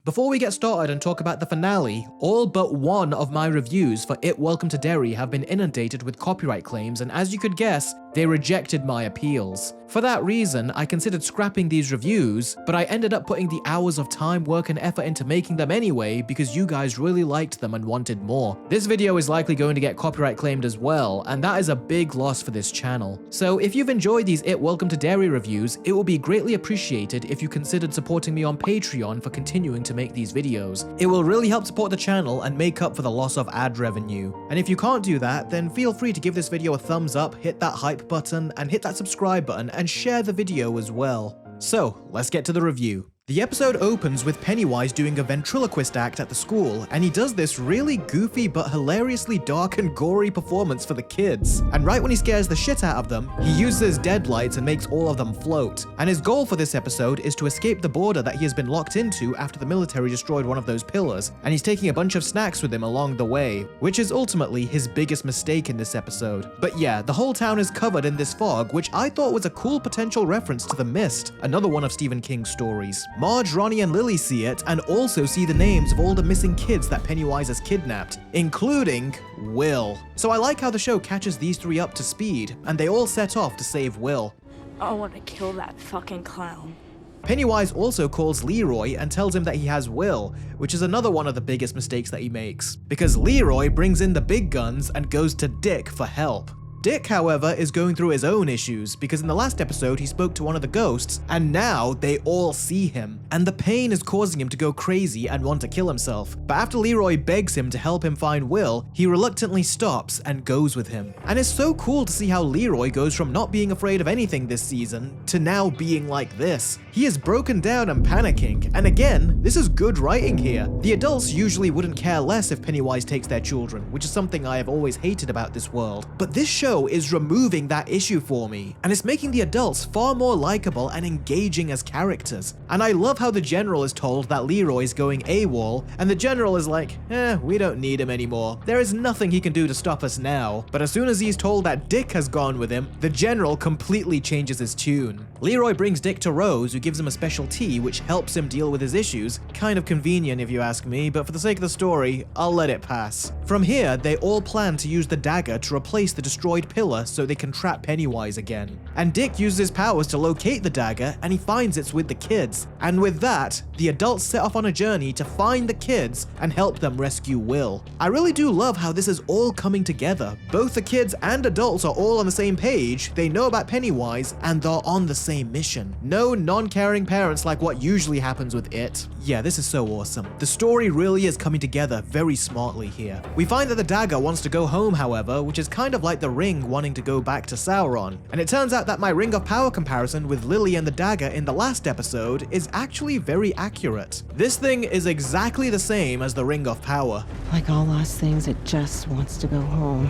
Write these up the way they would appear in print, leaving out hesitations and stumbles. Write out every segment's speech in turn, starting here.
Before we get started and talk about the finale, all but one of my reviews for It Welcome to Derry have been inundated with copyright claims, and as you could guess, they rejected my appeals. For that reason, I considered scrapping these reviews, but I ended up putting the hours of time, work and effort into making them anyway because you guys really liked them and wanted more. This video is likely going to get copyright claimed as well, and that is a big loss for this channel. So if you've enjoyed these It Welcome to Derry reviews, it will be greatly appreciated if you considered supporting me on Patreon for continuing to make these videos. It will really help support the channel and make up for the loss of ad revenue. And if you can't do that, then feel free to give this video a thumbs up, hit that hype button, and hit that subscribe button, and share the video as well. So, let's get to the review. The episode opens with Pennywise doing a ventriloquist act at the school, and he does this really goofy but hilariously dark and gory performance for the kids. And right when he scares the shit out of them, he uses dead lights and makes all of them float. And his goal for this episode is to escape the border that he has been locked into after the military destroyed one of those pillars, and he's taking a bunch of snacks with him along the way, which is ultimately his biggest mistake in this episode. But yeah, the whole town is covered in this fog, which I thought was a cool potential reference to The Mist, another one of Stephen King's stories. Marge, Ronnie, and Lily see it, and also see the names of all the missing kids that Pennywise has kidnapped, including Will. So I like how the show catches these three up to speed, and they all set off to save Will. I want to kill that fucking clown. Pennywise also calls Leroy and tells him that he has Will, which is another one of the biggest mistakes that he makes, because Leroy brings in the big guns and goes to Dick for help. Dick, however, is going through his own issues because in the last episode he spoke to one of the ghosts and now they all see him. And the pain is causing him to go crazy and want to kill himself. But after Leroy begs him to help him find Will, he reluctantly stops and goes with him. And it's so cool to see how Leroy goes from not being afraid of anything this season to now being like this. He is broken down and panicking, and again, this is good writing here. The adults usually wouldn't care less if Pennywise takes their children, which is something I have always hated about this world. But this show is removing that issue for me, and it's making the adults far more likable and engaging as characters. And I love how the general is told that Leroy is going AWOL, and the general is like, we don't need him anymore. There is nothing he can do to stop us now. But as soon as he's told that Dick has gone with him, the general completely changes his tune. Leroy brings Dick to Rose, who gives him a special tea which helps him deal with his issues. Kind of convenient if you ask me, but for the sake of the story, I'll let it pass. From here, they all plan to use the dagger to replace the destroyed pillar so they can trap Pennywise again. And Dick uses his powers to locate the dagger, and he finds it's with the kids. And with that, the adults set off on a journey to find the kids and help them rescue Will. I really do love how this is all coming together. Both the kids and adults are all on the same page, they know about Pennywise, and they're on the same mission. No non-caring parents like what usually happens with It. Yeah, this is so awesome. The story really is coming together very smartly here. We find that the dagger wants to go home, however, which is kind of like the ring wanting to go back to Sauron. And it turns out that my Ring of Power comparison with Lily and the dagger in the last episode is actually very accurate. This thing is exactly the same as the Ring of Power. Like all lost things, it just wants to go home.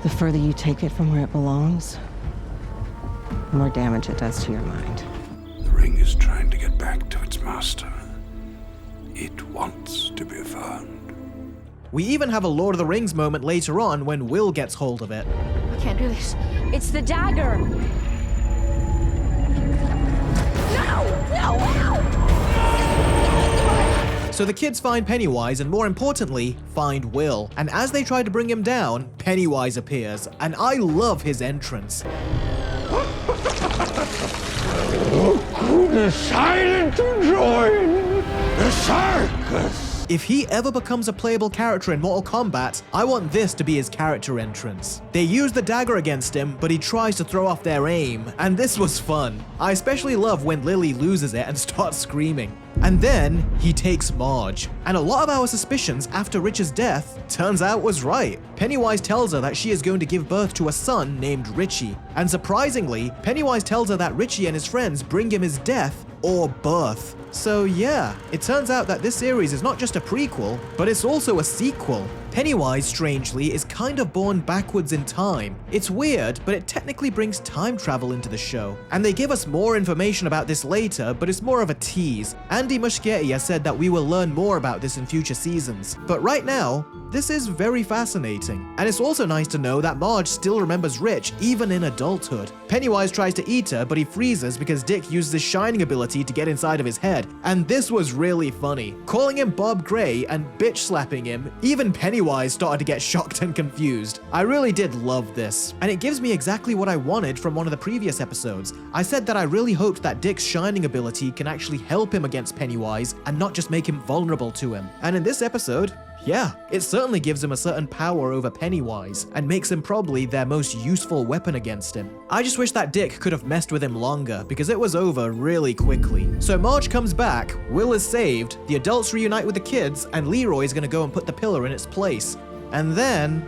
The further you take it from where it belongs, the more damage it does to your mind. The ring is trying to get back to its master. It wants to be found. We even have a Lord of the Rings moment later on when Will gets hold of it. I can't do this. It's the dagger. No! So the kids find Pennywise and, more importantly, find Will. And as they try to bring him down, Pennywise appears, and I love his entrance. Decided to join the circus. If he ever becomes a playable character in Mortal Kombat, I want this to be his character entrance. They use the dagger against him, but he tries to throw off their aim, and this was fun. I especially love when Lily loses it and starts screaming. And then he takes Marge. And a lot of our suspicions after Rich's death turns out was right. Pennywise tells her that she is going to give birth to a son named Richie. And surprisingly, Pennywise tells her that Richie and his friends bring him his death or birth. So yeah, it turns out that this series is not just a prequel, but it's also a sequel. Pennywise, strangely, is kind of born backwards in time. It's weird, but it technically brings time travel into the show. And they give us more information about this later, but it's more of a tease. Andy Muschietti has said that we will learn more about this in future seasons. But right now, this is very fascinating. And it's also nice to know that Marge still remembers Rich even in adulthood. Pennywise tries to eat her, but he freezes because Dick uses his shining ability to get inside of his head. And this was really funny. Calling him Bob Gray and bitch slapping him, even Pennywise started to get shocked and confused. I really did love this. And it gives me exactly what I wanted from one of the previous episodes. I said that I really hoped that Dick's shining ability can actually help him against Pennywise and not just make him vulnerable to him. And in this episode, yeah, it certainly gives him a certain power over Pennywise and makes him probably their most useful weapon against him. I just wish that Dick could have messed with him longer because it was over really quickly. So Marge comes back, Will is saved, the adults reunite with the kids, and Leroy is gonna go and put the pillar in its place. And then...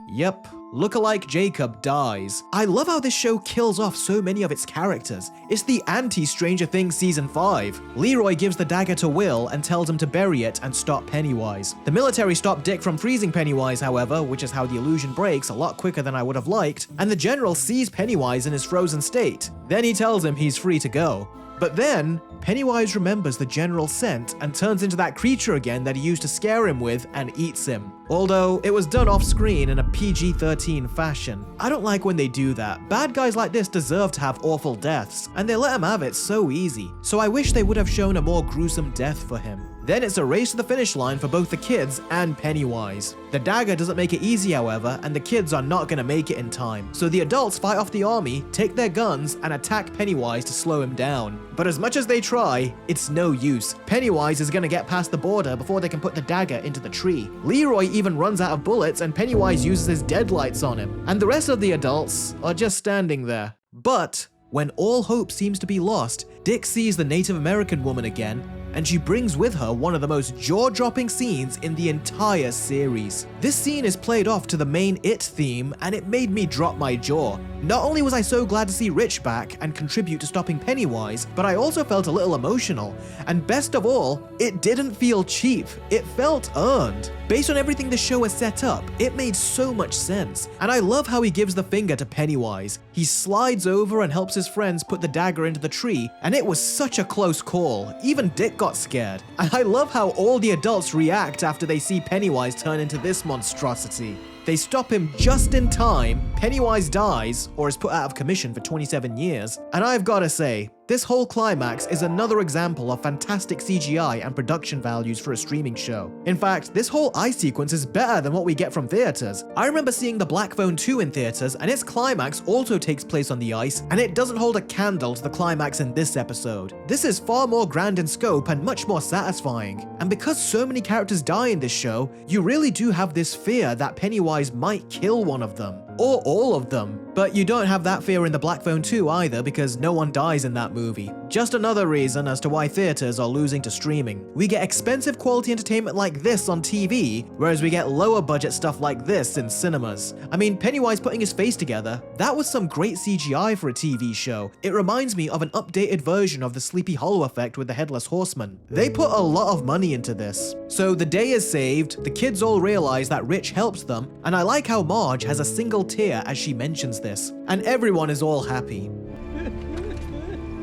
Yep. Lookalike Jacob dies. I love how this show kills off so many of its characters. It's the anti-Stranger Things Season 5. Leroy gives the dagger to Will and tells him to bury it and stop Pennywise. The military stop Dick from freezing Pennywise, however, which is how the illusion breaks a lot quicker than I would have liked, and the general sees Pennywise in his frozen state. Then he tells him he's free to go. But then, Pennywise remembers the general's scent and turns into that creature again that he used to scare him with and eats him. Although, it was done off screen in a PG-13 fashion. I don't like when they do that. Bad guys like this deserve to have awful deaths, and they let him have it so easy. So I wish they would have shown a more gruesome death for him. Then it's a race to the finish line for both the kids and Pennywise. The dagger doesn't make it easy, however, and the kids are not gonna make it in time. So the adults fight off the army, take their guns, and attack Pennywise to slow him down. But as much as they try, it's no use. Pennywise is gonna get past the border before they can put the dagger into the tree. Leroy even runs out of bullets and Pennywise uses his deadlights on him. And the rest of the adults are just standing there. But when all hope seems to be lost, Dick sees the Native American woman again, and she brings with her one of the most jaw-dropping scenes in the entire series. This scene is played off to the main It theme, and it made me drop my jaw. Not only was I so glad to see Rich back and contribute to stopping Pennywise, but I also felt a little emotional. And best of all, it didn't feel cheap, it felt earned. Based on everything the show has set up, it made so much sense. And I love how he gives the finger to Pennywise. He slides over and helps his friends put the dagger into the tree, and it was such a close call. Even Dick got scared. And I love how all the adults react after they see Pennywise turn into this monstrosity. They stop him just in time, Pennywise dies, or is put out of commission for 27 years, and I've gotta say, this whole climax is another example of fantastic CGI and production values for a streaming show. In fact, this whole ice sequence is better than what we get from theaters. I remember seeing The Black Phone 2 in theaters, and its climax also takes place on the ice, and it doesn't hold a candle to the climax in this episode. This is far more grand in scope and much more satisfying. And because so many characters die in this show, you really do have this fear that Pennywise might kill one of them. Or all of them. But you don't have that fear in The Black Phone 2 either, because no one dies in that movie. Just another reason as to why theaters are losing to streaming. We get expensive quality entertainment like this on TV, whereas we get lower budget stuff like this in cinemas. I mean, Pennywise putting his face together, that was some great CGI for a TV show. It reminds me of an updated version of the Sleepy Hollow effect with the Headless Horseman. They put a lot of money into this. So the day is saved, the kids all realize that Rich helps them, and I like how Marge has a single tear as she mentions this. And everyone is all happy.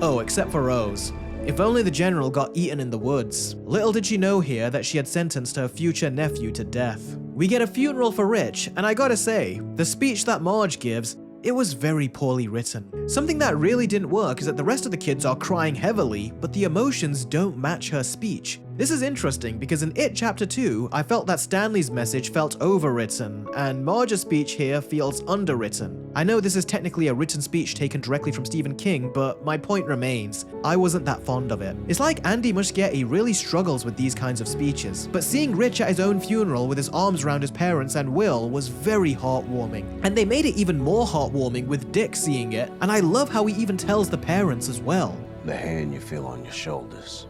Oh, except for Rose. If only the general got eaten in the woods. Little did she know here that she had sentenced her future nephew to death. We get a funeral for Rich, and I gotta say, the speech that Marge gives, it was very poorly written. Something that really didn't work is that the rest of the kids are crying heavily, but the emotions don't match her speech. This is interesting because in It Chapter 2, I felt that Stanley's message felt overwritten, and Marge's speech here feels underwritten. I know this is technically a written speech taken directly from Stephen King, but my point remains, I wasn't that fond of it. It's like Andy Muschietti really struggles with these kinds of speeches, but seeing Rich at his own funeral with his arms around his parents and Will was very heartwarming. And they made it even more heartwarming with Dick seeing it, and I love how he even tells the parents as well. The hand you feel on your shoulders.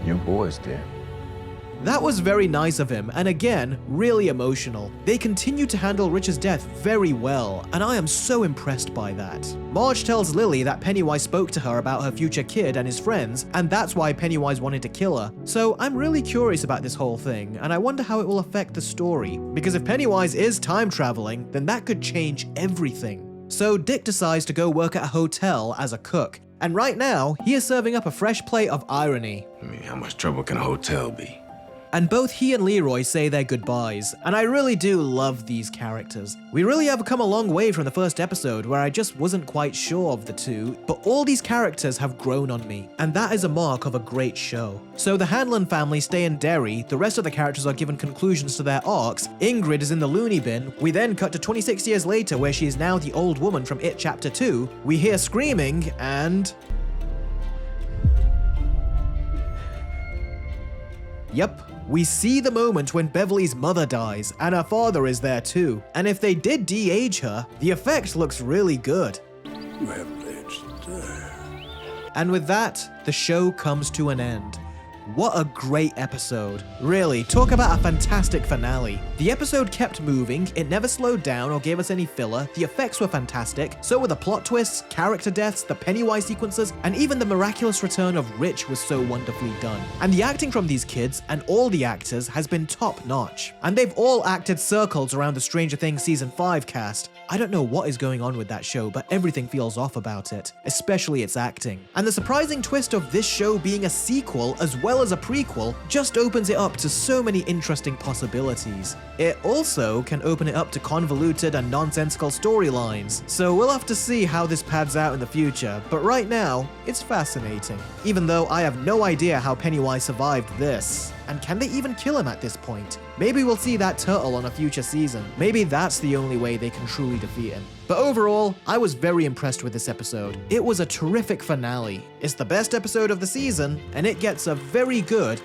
Your boy's dead. That was very nice of him, and again, really emotional. They continued to handle Rich's death very well, and I am so impressed by that. Marge tells Lily that Pennywise spoke to her about her future kid and his friends, and that's why Pennywise wanted to kill her. So I'm really curious about this whole thing, and I wonder how it will affect the story, because if Pennywise is time traveling, then that could change everything. So Dick decides to go work at a hotel as a cook, and right now, he is serving up a fresh plate of irony. I mean, how much trouble can a hotel be? And both he and Leroy say their goodbyes, and I really do love these characters. We really have come a long way from the first episode where I just wasn't quite sure of the two, but all these characters have grown on me, and that is a mark of a great show. So the Hanlon family stay in Derry, the rest of the characters are given conclusions to their arcs, Ingrid is in the loony bin, we then cut to 26 years later where she is now the old woman from It Chapter 2, we hear screaming, and... Yep. We see the moment when Beverly's mother dies, and her father is there too. And if they did de-age her, the effect looks really good. And with that, the show comes to an end. What a great episode. Really, talk about a fantastic finale. The episode kept moving, it never slowed down or gave us any filler, the effects were fantastic, so were the plot twists, character deaths, the Pennywise sequences, and even the miraculous return of Rich was so wonderfully done. And the acting from these kids, and all the actors, has been top notch. And they've all acted circles around the Stranger Things Season 5 cast. I don't know what is going on with that show, but everything feels off about it, especially its acting. And the surprising twist of this show being a sequel as well as a prequel just opens it up to so many interesting possibilities. It also can open it up to convoluted and nonsensical storylines, so we'll have to see how this pads out in the future, but right now, it's fascinating. Even though I have no idea how Pennywise survived this. And can they even kill him at this point? Maybe we'll see that turtle on a future season. Maybe that's the only way they can truly defeat him. But overall, I was very impressed with this episode. It was a terrific finale. It's the best episode of the season, and it gets a very good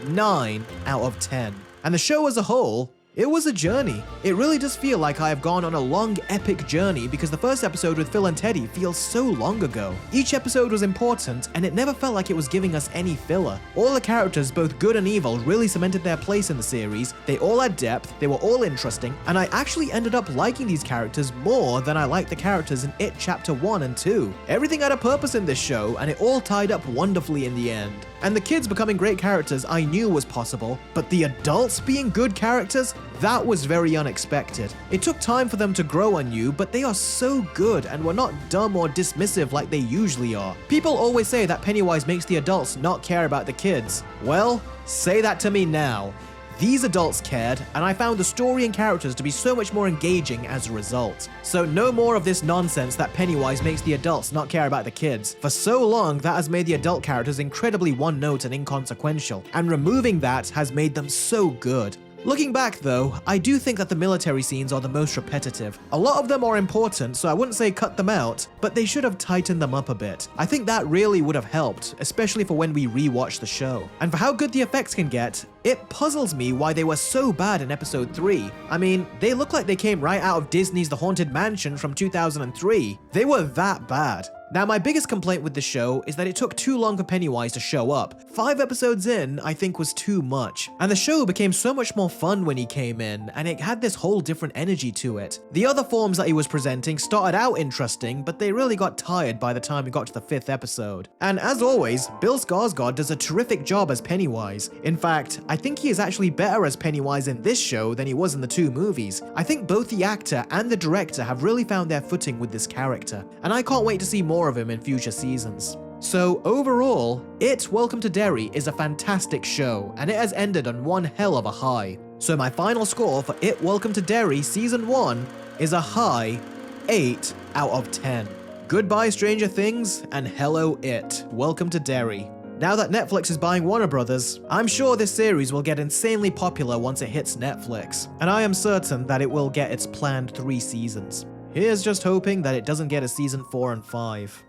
9 out of 10. And the show as a whole, it was a journey. It really does feel like I have gone on a long, epic journey because the first episode with Phil and Teddy feels so long ago. Each episode was important, and it never felt like it was giving us any filler. All the characters, both good and evil, really cemented their place in the series. They all had depth, they were all interesting, and I actually ended up liking these characters more than I liked the characters in It Chapter 1 and 2. Everything had a purpose in this show, and it all tied up wonderfully in the end. And the kids becoming great characters I knew was possible, but the adults being good characters? That was very unexpected. It took time for them to grow on you, but they are so good and were not dumb or dismissive like they usually are. People always say that Pennywise makes the adults not care about the kids. Well, say that to me now. These adults cared, and I found the story and characters to be so much more engaging as a result. So no more of this nonsense that Pennywise makes the adults not care about the kids. For so long, that has made the adult characters incredibly one-note and inconsequential, and removing that has made them so good. Looking back though, I do think that the military scenes are the most repetitive. A lot of them are important, so I wouldn't say cut them out, but they should have tightened them up a bit. I think that really would have helped, especially for when we rewatch the show. And for how good the effects can get, it puzzles me why they were so bad in episode 3. I mean, they look like they came right out of Disney's The Haunted Mansion from 2003. They were that bad. Now, my biggest complaint with the show is that it took too long for Pennywise to show up. 5 episodes in, I think, was too much. And the show became so much more fun when he came in, and it had this whole different energy to it. The other forms that he was presenting started out interesting, but they really got tired by the time we got to the 5th episode. And as always, Bill Skarsgård does a terrific job as Pennywise. In fact, I think he is actually better as Pennywise in this show than he was in the 2 movies. I think both the actor and the director have really found their footing with this character, and I can't wait to see more of him in future seasons. So overall, It Welcome to Derry is a fantastic show, and it has ended on one hell of a high. So my final score for It Welcome to Derry Season 1 is a high 8 out of 10. Goodbye Stranger Things, and hello It Welcome to Derry. Now that Netflix is buying Warner Brothers, I'm sure this series will get insanely popular once it hits Netflix, and I am certain that it will get its planned 3 seasons. Here's just hoping that it doesn't get a season 4 and 5.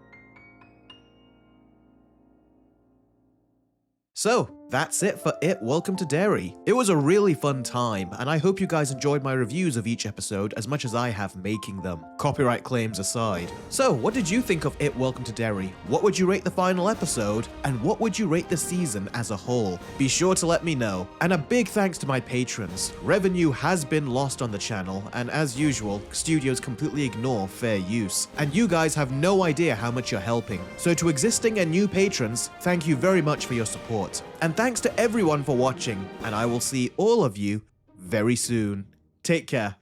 So, That's it for It Welcome to Derry. It was a really fun time, and I hope you guys enjoyed my reviews of each episode as much as I have making them, copyright claims aside. So, what did you think of It Welcome to Derry? What would you rate the final episode? And what would you rate the season as a whole? Be sure to let me know. And a big thanks to my patrons. Revenue has been lost on the channel, and as usual, studios completely ignore fair use. And you guys have no idea how much you're helping. So to existing and new patrons, thank you very much for your support. And thanks to everyone for watching, and I will see all of you very soon. Take care.